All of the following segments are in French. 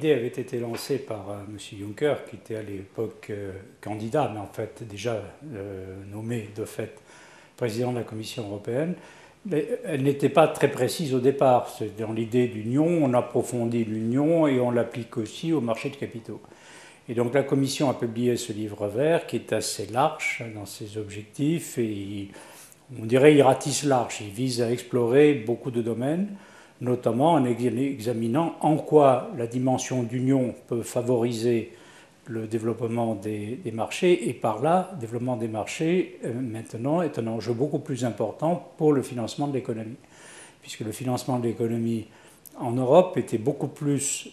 l'idée avait été lancée par M. Juncker, qui était à l'époque candidat, mais en fait déjà nommé de fait président de la Commission européenne. Mais elle n'était pas très précise au départ. C'est dans l'idée d'union, on approfondit l'union et on l'applique aussi au marché de capitaux. Et donc la Commission a publié ce livre vert qui est assez large dans ses objectifs et on dirait il ratisse large. Il vise à explorer beaucoup de domaines, notamment en examinant en quoi la dimension d'union peut favoriser le développement des marchés et par là, le développement des marchés maintenant est un enjeu beaucoup plus important pour le financement de l'économie. Puisque le financement de l'économie en Europe était beaucoup plus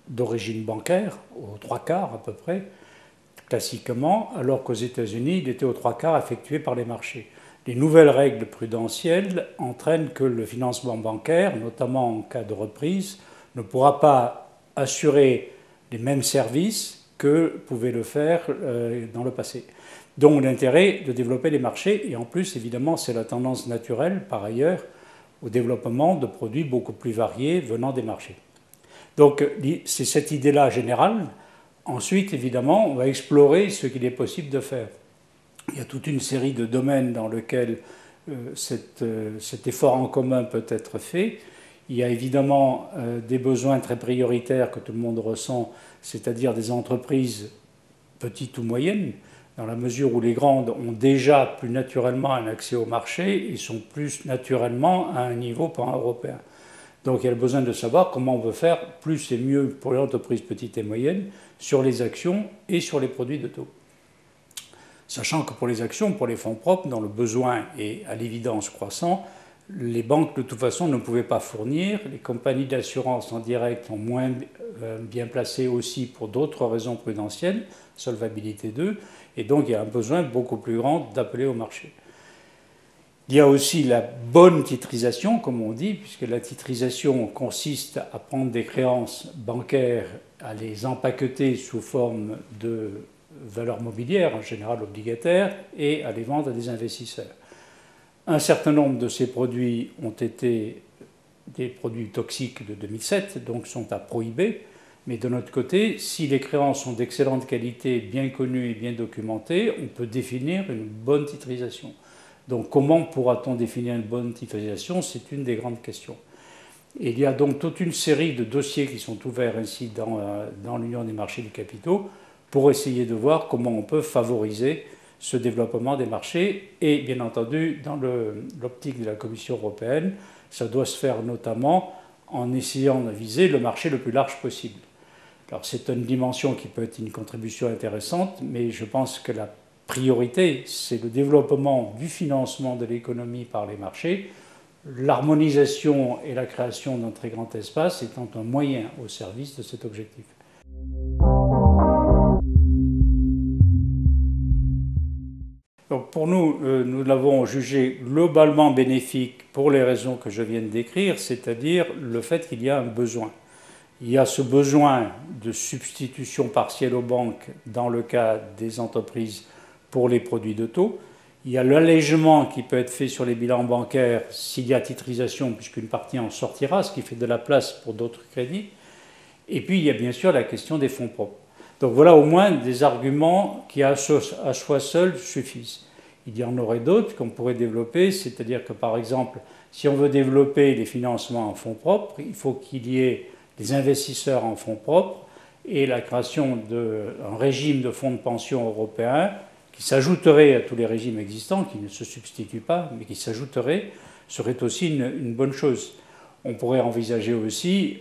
d'origine bancaire, aux 3/4 à peu près, classiquement, alors qu'aux États-Unis, il était aux 3/4 effectué par les marchés. Les nouvelles règles prudentielles entraînent que le financement bancaire, notamment en cas de reprise, ne pourra pas assurer les mêmes services que pouvait le faire dans le passé. Donc l'intérêt de développer les marchés, et en plus, évidemment, c'est la tendance naturelle, par ailleurs, au développement de produits beaucoup plus variés venant des marchés. Donc c'est cette idée-là générale. Ensuite, évidemment, on va explorer ce qu'il est possible de faire. Il y a toute une série de domaines dans lesquels cet effort en commun peut être fait. Il y a évidemment des besoins très prioritaires que tout le monde ressent, c'est-à-dire des entreprises petites ou moyennes, dans la mesure où les grandes ont déjà plus naturellement un accès au marché et sont plus naturellement à un niveau pan-européen. Donc il y a le besoin de savoir comment on veut faire plus et mieux pour les entreprises petites et moyennes sur les actions et sur les produits de taux. Sachant que pour les actions, pour les fonds propres, dont le besoin est à l'évidence croissant, les banques de toute façon ne pouvaient pas fournir, les compagnies d'assurance en direct sont moins bien placées aussi pour d'autres raisons prudentielles, solvabilité 2, et donc il y a un besoin beaucoup plus grand d'appeler au marché. Il y a aussi la bonne titrisation, comme on dit, puisque la titrisation consiste à prendre des créances bancaires, à les empaqueter sous forme de valeurs mobilières, en général obligataires, et à les vendre à des investisseurs. Un certain nombre de ces produits ont été des produits toxiques de 2007, donc sont à prohiber. Mais de notre côté, si les créances sont d'excellente qualité, bien connues et bien documentées, on peut définir une bonne titrisation. Donc comment pourra-t-on définir une bonne titrisation? C'est une des grandes questions. Et il y a donc toute une série de dossiers qui sont ouverts ainsi dans l'Union des marchés des capitaux pour essayer de voir comment on peut favoriser ce développement des marchés. Et bien entendu, dans l'optique de la Commission européenne, ça doit se faire notamment en essayant de viser le marché le plus large possible. Alors c'est une dimension qui peut être une contribution intéressante, mais je pense que la priorité, c'est le développement du financement de l'économie par les marchés, l'harmonisation et la création d'un très grand espace étant un moyen au service de cet objectif. Donc pour nous, nous l'avons jugé globalement bénéfique pour les raisons que je viens de décrire, c'est-à-dire le fait qu'il y a un besoin. Il y a ce besoin de substitution partielle aux banques dans le cas des entreprises pour les produits de taux. Il y a l'allègement qui peut être fait sur les bilans bancaires s'il y a titrisation, puisqu'une partie en sortira, ce qui fait de la place pour d'autres crédits. Et puis il y a bien sûr la question des fonds propres. Donc voilà au moins des arguments qui à soi seuls suffisent. Il y en aurait d'autres qu'on pourrait développer, c'est-à-dire que par exemple, si on veut développer les financements en fonds propres, il faut qu'il y ait des investisseurs en fonds propres et la création d'un régime de fonds de pension européens qui s'ajouterait à tous les régimes existants, qui ne se substituent pas, mais qui s'ajouterait, serait aussi une bonne chose. On pourrait envisager aussi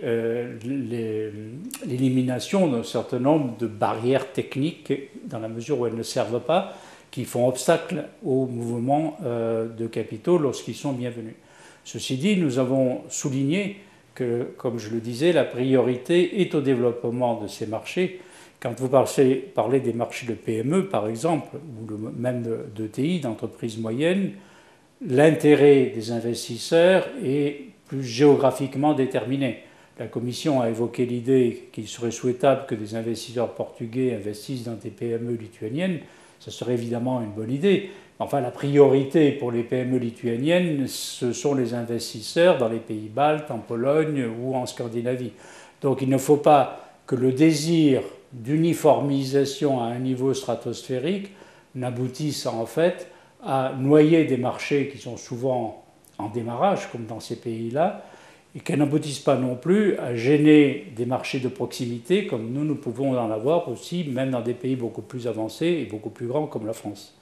l'élimination d'un certain nombre de barrières techniques, dans la mesure où elles ne servent pas, qui font obstacle aux mouvements de capitaux lorsqu'ils sont bienvenus. Ceci dit, nous avons souligné que, comme je le disais, la priorité est au développement de ces marchés. Quand vous parlez des marchés de PME, par exemple, ou même d'ETI, d'entreprises moyennes, l'intérêt des investisseurs est plus géographiquement déterminé. La Commission a évoqué l'idée qu'il serait souhaitable que des investisseurs portugais investissent dans des PME lituaniennes. Ce serait évidemment une bonne idée. Enfin, la priorité pour les PME lituaniennes, ce sont les investisseurs dans les pays baltes, en Pologne ou en Scandinavie. Donc il ne faut pas que le désir d'uniformisation à un niveau stratosphérique n'aboutisse en fait à noyer des marchés qui sont souvent en démarrage, comme dans ces pays-là, et qu'elles n'aboutissent pas non plus à gêner des marchés de proximité, comme nous pouvons en avoir aussi, même dans des pays beaucoup plus avancés et beaucoup plus grands comme la France.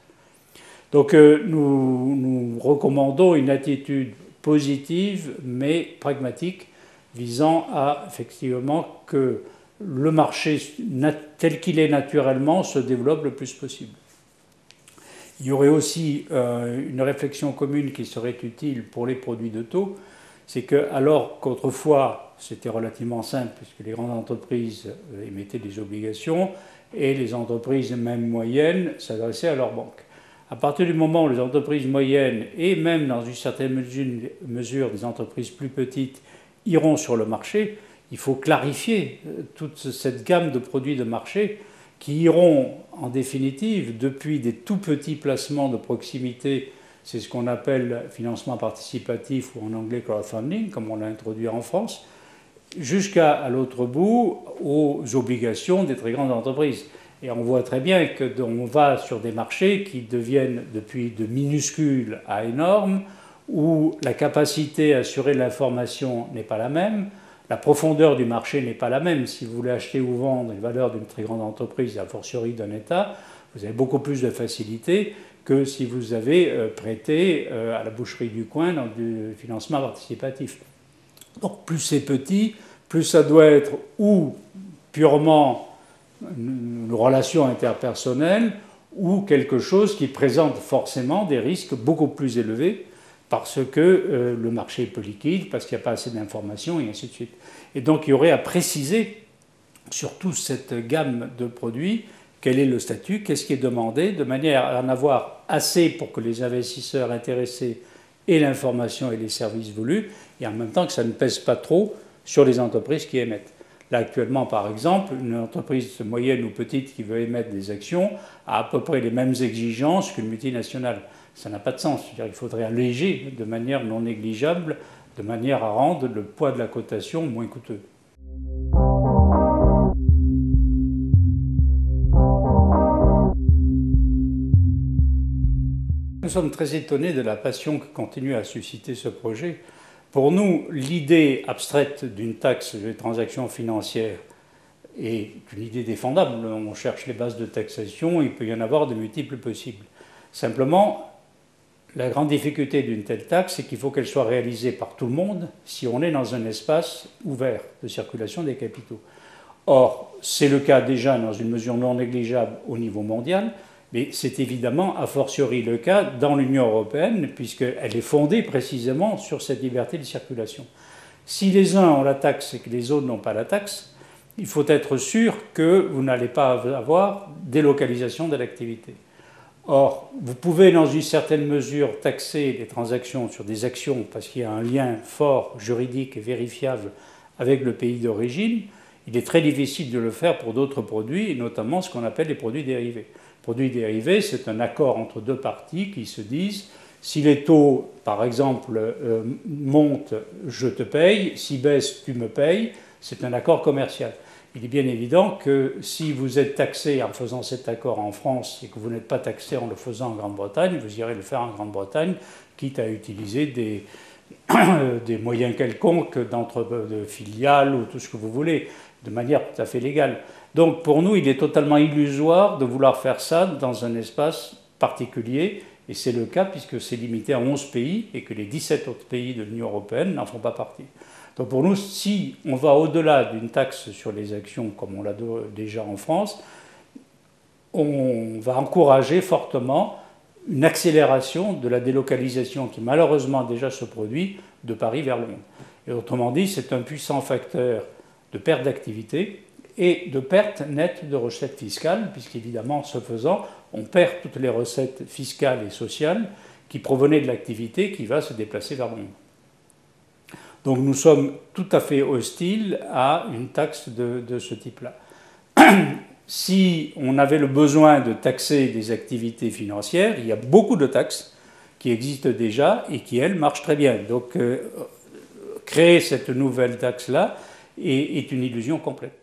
Donc nous recommandons une attitude positive mais pragmatique visant à effectivement que le marché tel qu'il est naturellement se développe le plus possible. Il y aurait aussi une réflexion commune qui serait utile pour les produits de taux, c'est que alors qu'autrefois c'était relativement simple puisque les grandes entreprises émettaient des obligations et les entreprises même moyennes s'adressaient à leurs banques. À partir du moment où les entreprises moyennes et même dans une certaine mesure des entreprises plus petites iront sur le marché, il faut clarifier toute cette gamme de produits de marché qui iront en définitive depuis des tout petits placements de proximité, c'est ce qu'on appelle financement participatif ou en anglais crowdfunding, comme on l'a introduit en France, jusqu'à l'autre bout aux obligations des très grandes entreprises. Et on voit très bien qu'on va sur des marchés qui deviennent depuis de minuscules à énormes, où la capacité à assurer l'information n'est pas la même, la profondeur du marché n'est pas la même. Si vous voulez acheter ou vendre les valeurs d'une très grande entreprise, a fortiori d'un État, vous avez beaucoup plus de facilité que si vous avez prêté à la boucherie du coin dans du financement participatif. Donc plus c'est petit, plus ça doit être ou purement une relation interpersonnelle ou quelque chose qui présente forcément des risques beaucoup plus élevés parce que le marché est peu liquide, parce qu'il n'y a pas assez d'informations, et ainsi de suite. Et donc il y aurait à préciser sur toute cette gamme de produits quel est le statut, qu'est-ce qui est demandé, de manière à en avoir assez pour que les investisseurs intéressés aient l'information et les services voulus, et en même temps que ça ne pèse pas trop sur les entreprises qui émettent. Là, actuellement, par exemple, une entreprise moyenne ou petite qui veut émettre des actions a à peu près les mêmes exigences qu'une multinationale. Ça n'a pas de sens. C'est-à-dire qu'il faudrait alléger de manière non négligeable, de manière à rendre le poids de la cotation moins coûteux. Nous sommes très étonnés de la passion que continue à susciter ce projet. Pour nous, l'idée abstraite d'une taxe sur les transactions financières est une idée défendable. On cherche les bases de taxation, il peut y en avoir de multiples possibles. Simplement, la grande difficulté d'une telle taxe, c'est qu'il faut qu'elle soit réalisée par tout le monde si on est dans un espace ouvert de circulation des capitaux. Or, c'est le cas déjà dans une mesure non négligeable au niveau mondial, mais c'est évidemment a fortiori le cas dans l'Union européenne, puisqu'elle est fondée précisément sur cette liberté de circulation. Si les uns ont la taxe et que les autres n'ont pas la taxe, il faut être sûr que vous n'allez pas avoir délocalisation de l'activité. Or, vous pouvez dans une certaine mesure taxer les transactions sur des actions parce qu'il y a un lien fort, juridique et vérifiable avec le pays d'origine. Il est très difficile de le faire pour d'autres produits, et notamment ce qu'on appelle les produits dérivés. Produits dérivés, c'est un accord entre deux parties qui se disent si les taux, par exemple, montent, je te paye, si baissent, tu me payes. C'est un accord commercial. Il est bien évident que si vous êtes taxé en faisant cet accord en France et que vous n'êtes pas taxé en le faisant en Grande-Bretagne, vous irez le faire en Grande-Bretagne, quitte à utiliser des moyens quelconques de filiales ou tout ce que vous voulez, de manière tout à fait légale. Donc pour nous, il est totalement illusoire de vouloir faire ça dans un espace particulier, et c'est le cas puisque c'est limité à 11 pays et que les 17 autres pays de l'Union européenne n'en font pas partie. Donc pour nous, si on va au-delà d'une taxe sur les actions comme on l'a déjà en France, on va encourager fortement une accélération de la délocalisation qui malheureusement déjà se produit de Paris vers Londres. Et autrement dit, c'est un puissant facteur de perte d'activité et de perte nette de recettes fiscales, puisqu'évidemment, ce faisant, on perd toutes les recettes fiscales et sociales qui provenaient de l'activité qui va se déplacer vers Londres. Donc nous sommes tout à fait hostiles à une taxe de ce type-là. Si on avait le besoin de taxer des activités financières, il y a beaucoup de taxes qui existent déjà et qui, elles, marchent très bien. Donc créer cette nouvelle taxe-là est une illusion complète.